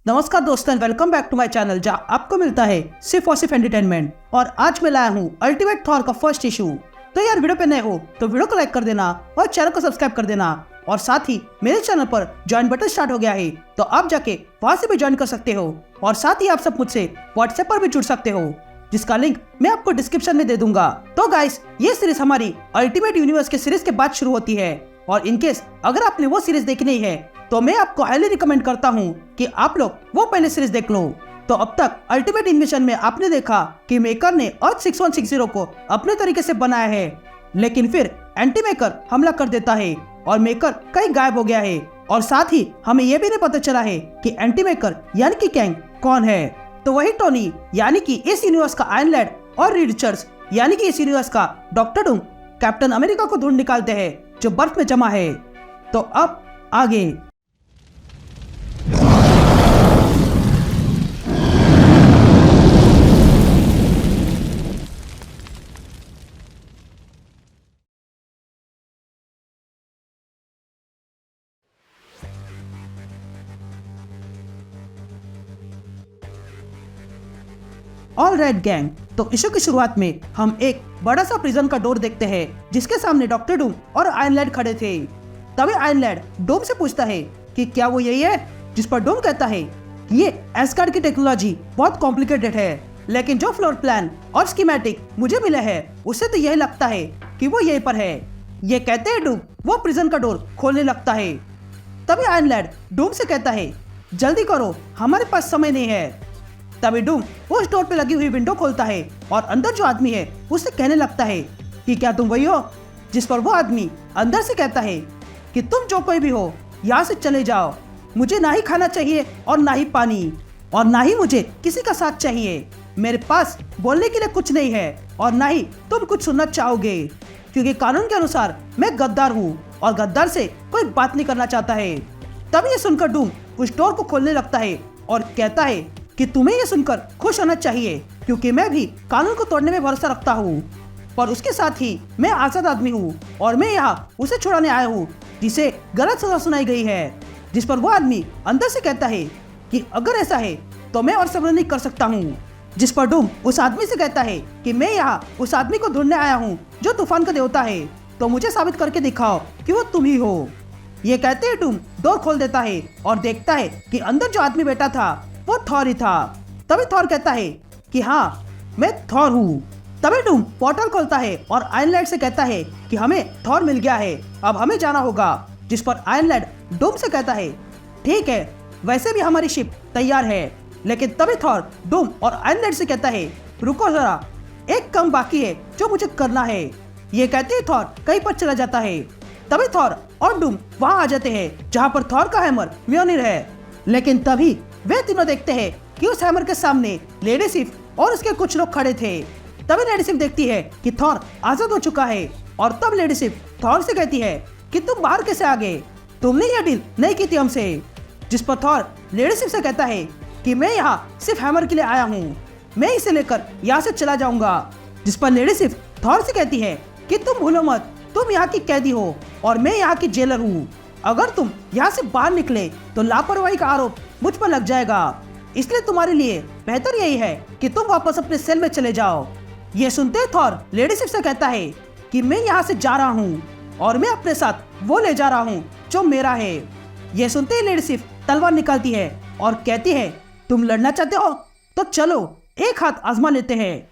नमस्कार दोस्तों, welcome back to my channel जहां आपको मिलता है सिर्फ और सिर्फ एंटरटेनमेंट। और आज मैं लाया हूं अल्टीमेट थॉर का फर्स्ट इशू। तो यार वीडियो पे नए हो तो वीडियो को लाइक कर देना और चैनल को सब्सक्राइब कर देना। और साथ ही मेरे चैनल पर ज्वाइन बटन स्टार्ट हो गया है, तो आप जाके वहां से भी ज्वाइन कर सकते हो। और साथ ही आप सब मुझसे व्हाट्सएप पर भी जुड़ सकते हो, जिसका लिंक मैं आपको डिस्क्रिप्शन में दे दूंगा। तो गाइस, ये सीरीज हमारी अल्टीमेट यूनिवर्स के सीरीज के बाद शुरू होती है। और इनकेस अगर आपने वो सीरीज देखनी है तो मैं आपको हाईली रिकमेंड करता हूँ कि आप लोग वो पहले सीरीज देख लो। तो अब तक अल्टीमेट इन्वेजन में आपने देखा कि मेकर ने अर्थ 6160 को अपने तरीके से बनाया है, लेकिन फिर एंटी मेकर हमला कर देता है और मेकर कहीं गायब हो गया है। और साथ ही हमें यह भी नहीं पता चला है कि एंटी मेकर यानी कि कैंग कौन है। तो वही टोनी यानी कि इस यूनिवर्स का आयरन लैड और रीड रिचर्ड्स यानी कि इस यूनिवर्स का डॉक्टर डूम कैप्टन अमेरिका को ढूंढ निकालते हैं जो बर्फ में जमा है। तो अब आगे ऑल राइट गैंग, तो इशू की शुरुआत में हम एक बड़ा सा प्रिजन का डोर देखते हैं जिसके सामने डॉक्टर डूम और आयरन लैड खड़े थे। तभी आयरन लैड डूम से पूछता है कि क्या वो यही है, जिस पर डूम कहता है कि ये एस्गार्ड की टेक्नोलॉजी बहुत कॉम्प्लिकेटेड है, लेकिन जो फ्लोर प्लान और स्कीमेटिक मुझे मिला है उससे तो यही लगता है कि वो यहीं पर है। ये कहते हैं डूम वो प्रिजन का डोर खोलने लगता है। तभी आयरन लैड डूम से कहता है जल्दी करो, हमारे पास समय नहीं है। तभी डूम उस डोर पे लगी हुई विंडो खोलता है और अंदर जो आदमी है उससे कहने लगता है कि क्या तुम वही हो, जिस पर वो आदमी अंदर से कहता है कि तुम जो कोई भी हो यहाँ से चले जाओ, मुझे ना ही खाना चाहिए और ना ही पानी, और ना ही मुझे किसी का साथ चाहिए। मेरे पास बोलने के लिए कुछ नहीं है और ना ही तुम कुछ सुनना चाहोगे, क्योंकि कानून के अनुसार मैं गद्दार हूँ और गद्दार से कोई बात नहीं करना चाहता है। तभी ये सुनकर डूम उस डोर को खोलने लगता है और कहता है कि तुम्हें ये सुनकर खुश होना चाहिए, क्योंकि मैं भी कानून को तोड़ने में भरोसा रखता हूँ, पर उसके साथ ही मैं आजाद आदमी हूँ और मैं यहाँ उसे छुड़ाने आया हूँ जिसे गलत सजा सुनाई गई है। जिस पर वो आदमी अंदर से कहता है कि अगर ऐसा है तो मैं और सब्र नहीं कर सकता हूँ। जिस पर डूम उस आदमी से कहता है कि मैं यहाँ उस आदमी को ढूंढने आया हूँ जो तूफान का देवता है, तो मुझे साबित करके दिखाओ कि वो तुम ही हो। ये कहते ही डूम डोर खोल देता है और देखता है कि अंदर जो आदमी बैठा था वो थॉर ही था। तभी थॉर कहता है कि हाँ, मैं थॉर हूँ। तभी डूम पोर्टल खोलता है और आयरन लैड से कहता है कि हमें थॉर मिल गया है, अब हमें जाना होगा। जिस पर आयरन लैड डूम से कहता है ठीक है, वैसे भी हमारी शिप तैयार है। लेकिन तभी थॉर डूम और आयरन लैड से कहता है रुको जरा, एक काम बाकी है जो मुझे करना है। ये कहते ही थॉर कहीं पर चला जाता है। तभी थॉर और डूम वहां आ जाते हैं जहां पर थॉर का हैमर म्योनिर है। लेकिन तभी वे तीनों देखते हैं कि उस हैमर के सामने लेडी सिफ और उसके कुछ लोग खड़े थे। तभी लेडी सिफ देखती है कि थॉर आजाद हो चुका है और तब लेडी सिफ थॉर से कहती है कि तुम बाहर कैसे आ गए, तुमने यह डील नहीं की थी हमसे। जिस पर थॉर लेडी सिफ से कहता है कि मैं यहाँ सिर्फ हैमर के लिए आया हूँ, मैं इसे लेकर यहाँ से चला जाऊंगा। जिस पर लेडी सिफ थॉर से कहती है कि तुम भूलो मत, तुम यहाँ की कैदी हो और मैं यहाँ की जेलर हूँ। अगर तुम यहाँ से बाहर निकले तो लापरवाही का आरोप मुझ पर लग जाएगा, इसलिए तुम्हारे लिए बेहतर यही है कि तुम वापस अपने सेल में चले जाओ। ये सुनते थॉर लेडी सिफ से कहता है कि मैं यहाँ से जा रहा हूँ और मैं अपने साथ वो ले जा रहा हूँ जो मेरा है। ये सुनते ही लेडी सिफ तलवार निकालती है और कहती है तुम लड़ना चाहते हो तो चलो एक हाथ आजमा लेते हैं।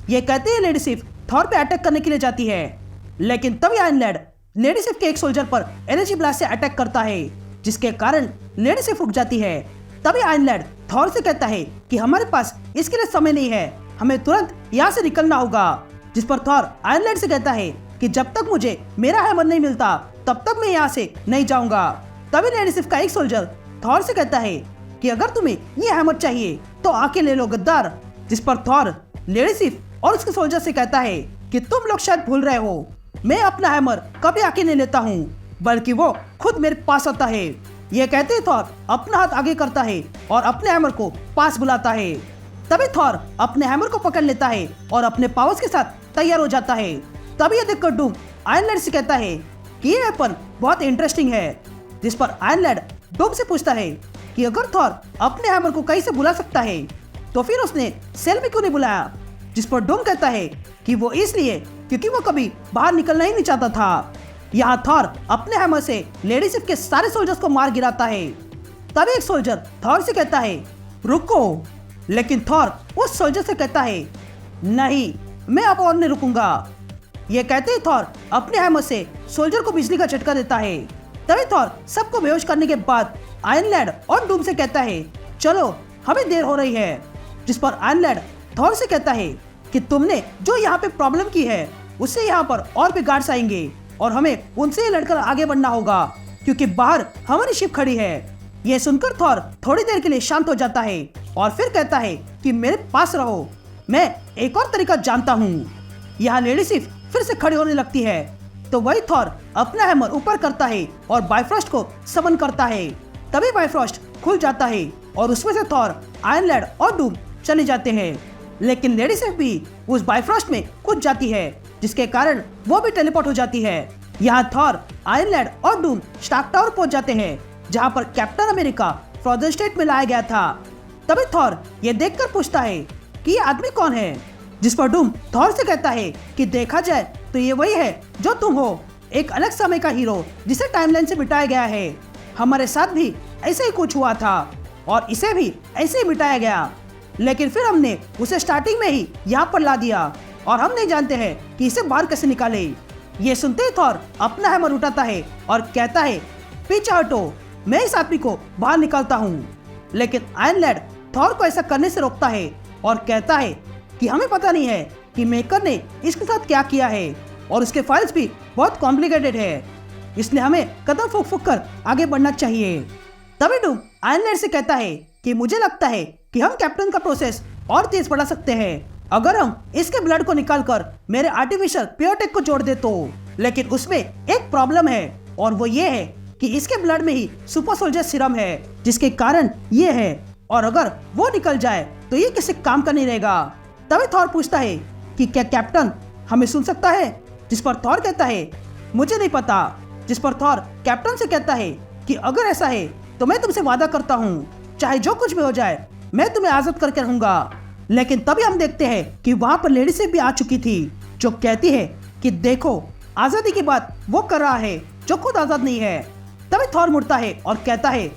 ये कहते ही लेडी सिफ थॉर पे अटैक करने के लिए जाती है, लेकिन तभी आयरन लैड लेडी सिफ के एक सोल्जर पर एनर्जी ब्लास्ट से अटैक करता है, जिसके कारण लेडी सिफ रुक जाती है। तभी आयरन लैड थॉर से कहता है कि हमारे पास इसके लिए समय नहीं है, हमें तुरंत यहाँ से निकलना होगा। जिस पर थॉर आयरन लैड से कहता है कि जब तक मुझे मेरा हैमर नहीं मिलता तब तक मैं यहाँ से नहीं जाऊंगा। तभी लेडी सिफ का एक सोल्जर थॉर से कहता है कि अगर तुम्हें ये हैमर चाहिए तो आके ले लो गद्दार। जिस पर थॉर लेडी सिफ और उसके सोल्जर से कहता है कि तुम लोग शायद भूल रहे हो, मैं अपना हैमर कभी आके नहीं लेता हूँ, बल्कि वो खुद मेरे पास आता है। ये कहते ही थॉर अपना हाथ आगे करता है और अपने हैमर को पास बुलाता है। तभी थॉर अपने हैमर को पकड़ लेता है और अपने पावर्स के साथ तैयार हो जाता है। तभी ये देखकर डूम आयरन लैड से कहता है कि ये वेपन बहुत इंटरेस्टिंग है। जिस पर आयरन लैड डूम से पूछता है कि अगर थॉर अपने हैमर को कहीं से बुला सकता है तो फिर उसने सेल में क्यों नहीं बुलाया। जिस पर डूम कहता है कि वो इसलिए क्योंकि वो कभी बाहर निकलना ही नहीं चाहता था। यहाँ थॉर अपने हैमर से लेडी सिफ के सारे सोल्जर्स को मार गिराता है। तभी एक सोल्जर थॉर से कहता है रुको, लेकिन थॉर उस सोल्जर से कहता है नहीं, मैं अब और नहीं रुकूंगा। ये कहते ही थॉर अपने हैमर से सोल्जर को बिजली का झटका देता है। तभी थॉर सबको बेहोश करने के बाद आयरन लैड और डूम से कहता है चलो हमें देर हो रही है। जिस पर आयरन लैड थॉर से कहता है कि तुमने जो यहाँ पे प्रॉब्लम की है उससे यहाँ पर और भी गार्ड्स आएंगे और हमें उनसे ही लड़कर आगे बढ़ना होगा क्योंकि बाहर हमारी शिप खड़ी है। यह सुनकर थॉर थोड़ी देर के लिए शांत हो जाता है और फिर कहता है कि मेरे पास रहो, मैं एक और तरीका जानता हूँ। यहाँ लेडी सिफ फिर से खड़ी होने लगती है तो वही थॉर अपना हैमर ऊपर करता है और बाइफ्रॉस्ट को समन करता है। तभी बाइफ्रॉस्ट खुल जाता है और उसमें से थॉर, आयरन लैड और डूम चले जाते हैं। लेकिन लेडी सिफ भी उस बाइफ्रॉस्ट में कूद जाती है जिसके कारण वो भी टेलीपोर्ट हो जाती है। यहाँ थॉर, आयरन लैड और डूम स्टार्क टावर पहुंच जाते हैं जहाँ पर कैप्टन अमेरिका फ्रोजन स्टेट में लाया गया था। तभी थॉर ये देखकर पूछता है कि ये आदमी कौन है। जिस पर डूम थॉर से कहता है कि देखा जाए तो ये वही है जो तुम हो, एक अलग समय का हीरो जिसे टाइमलाइन से मिटाया गया है। हमारे साथ भी ऐसे ही कुछ हुआ था और इसे भी ऐसे ही मिटाया गया, लेकिन फिर हमने उसे स्टार्टिंग में ही यहाँ पर ला दिया और हम नहीं जानते हैं कि इसे बाहर कैसे निकाले। ये सुनते ही थॉर अपना हैमर उठाता है और कहता है पीछे हटो, मैं इस आदमी को बाहर निकालता हूँ। लेकिन आयरन लैड थॉर को ऐसा करने से रोकता है और कहता है कि हमें पता नहीं है कि मेकर ने इसके साथ क्या किया है और उसके फाइल्स भी बहुत कॉम्प्लिकेटेड है, इसलिए हमें कदम फूक फूक कर आगे बढ़ना चाहिए। तभी डूम आयरन लैड से कहता है कि मुझे लगता है कि हम कैप्टन का प्रोसेस और तेज बढ़ा सकते हैं अगर हम इसके ब्लड को निकालकर मेरे आर्टिफिशियल पियोटेक को जोड़ दे तो। लेकिन उसमें एक प्रॉब्लम है और वो ये है कि इसके ब्लड में ही सुपर सोल्जर सीरम है जिसके कारण ये है, और अगर वो निकल जाए तो ये किसी काम का नहीं रहेगा। तभी थॉर पूछता है कि क्या कैप्टन हमें सुन सकता है। जिस पर थॉर कहता है मुझे नहीं पता। जिस पर थॉर कैप्टन से कहता है कि अगर ऐसा है तो मैं तुमसे वादा करता हूँ चाहे जो कुछ भी हो जाए मैं तुम्हें आजाद करके रहूंगा। लेकिन तभी हम देखते हैं कि वहाँ पर लेडी सिफ भी आ चुकी थी जो कहती है कि देखो आजादी की बात वो कर रहा है जो खुद आजाद नहीं है। तभी थॉर मुड़ता है और कहता है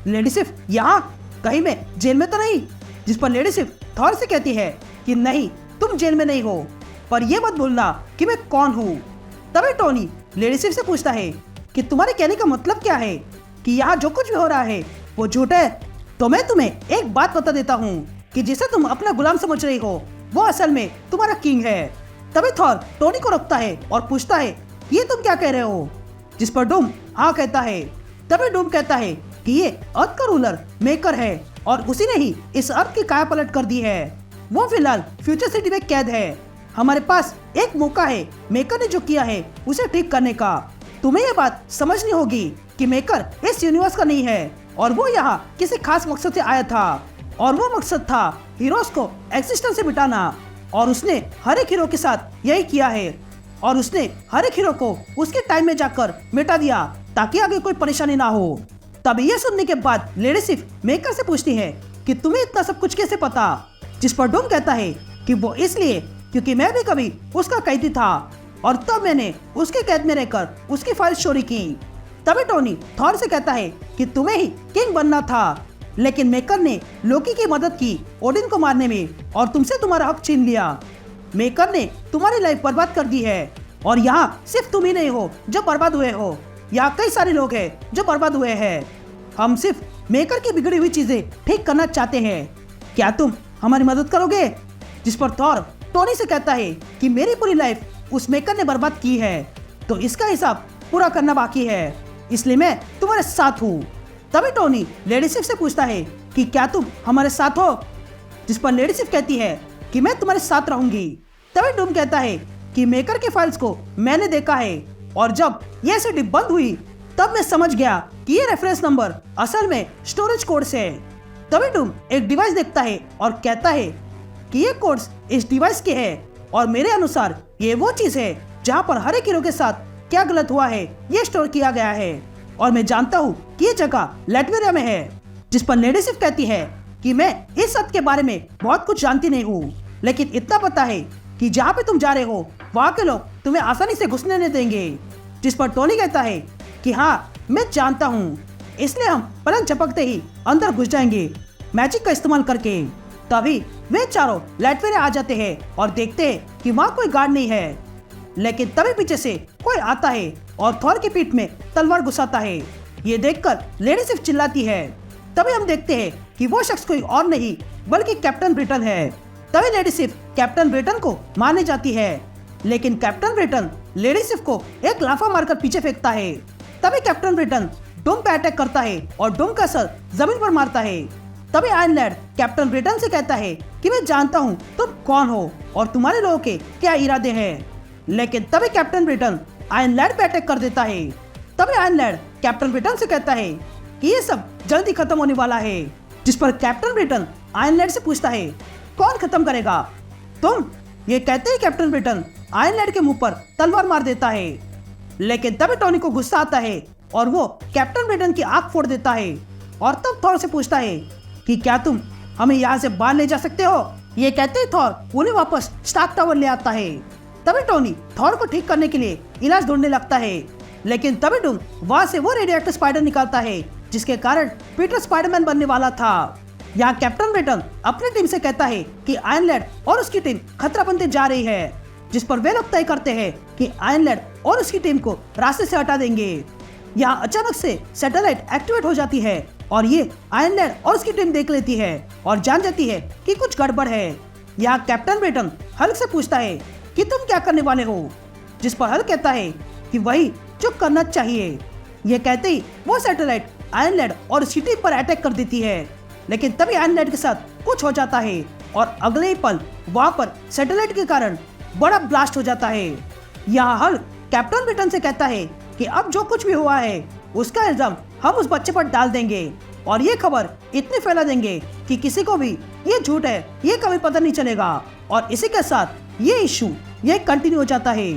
लेडी सिफ यहाँ कहीं मैं जेल में तो नहीं। जिस पर लेडी सिफ थॉर से कहती है कि नहीं, तुम जेल में नहीं हो, पर यह मत भूलना कि मैं कौन हूँ। तभी टोनी लेडी सिफ से पूछता है कि तुम्हारे कहने का मतलब क्या है कि यहाँ जो कुछ भी हो रहा है वो झूठ है। तो मैं तुम्हें एक बात बता देता हूँ कि जिसे तुम अपना गुलाम समझ रही हो वो असल में तुम्हारा किंग है। तभी थॉर टोनी को रोकता है और पूछता है ये तुम क्या कह रहे हो। जिस पर डूम हाँ कहता है। तभी डूम कहता है कि ये अर्थ का रूलर मेकर है और उसी ने ही इस अर्थ की काया पलट कर दी है। वो फिलहाल फ्यूचर सिटी में कैद है। हमारे पास एक मौका है मेकर ने जो किया है उसे ठीक करने का। तुम्हें ये बात समझनी होगी कि मेकर इस यूनिवर्स का नहीं है और वो यहाँ किसी खास मकसद से आया था, और वो मकसद था हीरोज को एक्सिस्टेंस से मिटाना। और उसने हर एक हीरो के साथ यही किया है और उसने हर एक हीरो को उसके टाइम में जाकर मिटा दिया ताकि आगे कोई परेशानी ना हो। तभी ये सुनने के बाद लेडी सिफ मेकर से पूछती है कि तुम्हें इतना सब कुछ कैसे पता। जिस पर डूम कहता है कि वो इसलिए क्योंकि मैं भी कभी उसका कैदी था और तब मैंने उसके कैद में रहकर उसकी फाइल चोरी की। तभी टोनी थॉर से कहता है कि तुम्हें ही किंग बनना था, लेकिन मेकर ने लोकी की मदद की ओडिन को मारने में और तुमसे तुम्हारा हक छीन लिया। मेकर ने तुम्हारी लाइफ बर्बाद कर दी है और यहाँ सिर्फ तुम ही नहीं हो जो बर्बाद हुए हो, यहाँ कई सारे लोग हैं जो बर्बाद हुए हैं। हम सिर्फ मेकर की बिगड़ी हुई चीजें ठीक करना चाहते हैं, क्या तुम हमारी मदद करोगे। जिस पर थॉर टोनी से कहता है कि मेरी पूरी लाइफ उस मेकर ने बर्बाद की है तो इसका हिसाब पूरा करना बाकी है, इसलिए मैं तुम्हारे साथ हूँ। तभी टोनी लेडी सिफ से पूछता है कि क्या तुम हमारे साथ हो। जिस पर लेडी सिफ कहती है कि मैं तुम्हारे साथ रहूंगी। तभी डूम कहता है कि मेकर के फाइल्स को मैंने देखा है और जब यह सिटी बंद हुई तब मैं समझ गया कि ये रेफरेंस नंबर असल में स्टोरेज कोड्स है। तभी डूम एक डिवाइस देखता है और कहता है कि ये कोड्स इस डिवाइस के हैं और मेरे अनुसार ये वो चीज है जहाँ पर हर एक हीरो के साथ क्या गलत हुआ है ये स्टोर किया गया है और मैं जानता हूँ कि ये जगह लैटवेरिया में है। जिस पर लेडी सिर्फ कहती है कि मैं इस सत्य के बारे में बहुत कुछ जानती नहीं हूँ, लेकिन इतना पता है कि जहाँ पे तुम जा रहे हो वहाँ के लोग तुम्हें आसानी से घुसने नहीं देंगे। जिस पर टोनी कहता है कि हाँ मैं जानता हूँ, इसलिए हम पलंग झपकते ही अंदर घुस जाएंगे मैजिक का इस्तेमाल करके। तभी वे चारों लैटवेरे आ जाते हैं और देखते हैं कि वहाँ कोई गार्ड नहीं है, लेकिन तभी पीछे से कोई आता है और थॉर की पीठ में तलवार घुसाता है। ये देखकर लेडी सिर्फ चिल्लाती है। तभी हम देखते हैं कि वो शख्स कोई और नहीं बल्कि कैप्टन ब्रिटन है। तभी लेडी सिर्फ कैप्टन ब्रिटन को मारने जाती है, लेकिन कैप्टन ब्रिटन लेडी सिर्फ को एक लाफा मारकर पीछे फेंकता है। तभी कैप्टन ब्रिटन डूम पे अटैक करता है और डूम का सर जमीन पर मारता है। तभी आयरन लैड कैप्टन ब्रिटन से कहता है कि मैं जानता हूँ तुम कौन हो और तुम्हारे लोगों के क्या इरादे हैं, लेकिन तभी कैप्टन ब्रिटन आयरन लैड पे अटैक कर देता है। तभी आयरन लैड कैप्टन ब्रिटन से कहता है कि ये सब जल्दी खत्म होने वाला है। जिस पर कैप्टन ब्रिटन आयरन लैड से पूछता है कौन खत्म करेगा, तुम? ये कहते ही कैप्टन ब्रिटन आयरन लैड के मुंह पर तलवार मार देता है, लेकिन तभी टोनी को गुस्सा आता है और वो कैप्टन ब्रिटन की आंख फोड़ देता है और तब थॉर से पूछता है कि क्या तुम हमें यहाँ से बाहर ले जा सकते हो। ये कहते ही थॉर उन्हें वापस स्टार्क टावर ले आता है। तभी टोनी थॉर को ठीक करने के लिए इलाज ढूंढने लगता है, लेकिन तभी डूम वहाँ से वो रेडिएक्टिव स्पाइडर निकालता है जिसके कारण पीटर स्पाइडरमैन बनने वाला था। यहाँ कैप्टन ब्रिटन अपनी टीम से कहता है कि आयरन लैड और उसकी टीम खतरा बनते जा रही है, जिस पर वे लोग तय करते हैं कि आयरन लैड और उसकी टीम को रास्ते से हटा देंगे। यहाँ अचानक से सैटेलाइट एक्टिवेट हो जाती है और ये आयरन लैड और उसकी टीम देख लेती है और जान जाती है कि कुछ गड़बड़ है। यहाँ कैप्टन ब्रिटन हल्क से पूछता है कि तुम क्या करने वाले हो, जिस पर हल्क कहता है कि वही जो करना चाहिए। ये कहते ही वो सैटेलाइट आयरन लैड और उसकी टीम पर अटैक कर देती है, लेकिन तभी आयरन लैड के साथ कुछ हो जाता है और अगले ही पल वहाँ पर सैटेलाइट के कारण बड़ा ब्लास्ट हो जाता है। यहाँ हल्क कैप्टन ब्रिटन से कहता है कि अब जो कुछ भी हुआ है उसका इल्जाम हम उस बच्चे पर डाल देंगे और ये खबर इतनी फैला देंगे कि किसी को भी ये झूठ है ये कभी पता नहीं चलेगा। और इसी के साथ ये इशू ये कंटिन्यू हो जाता है।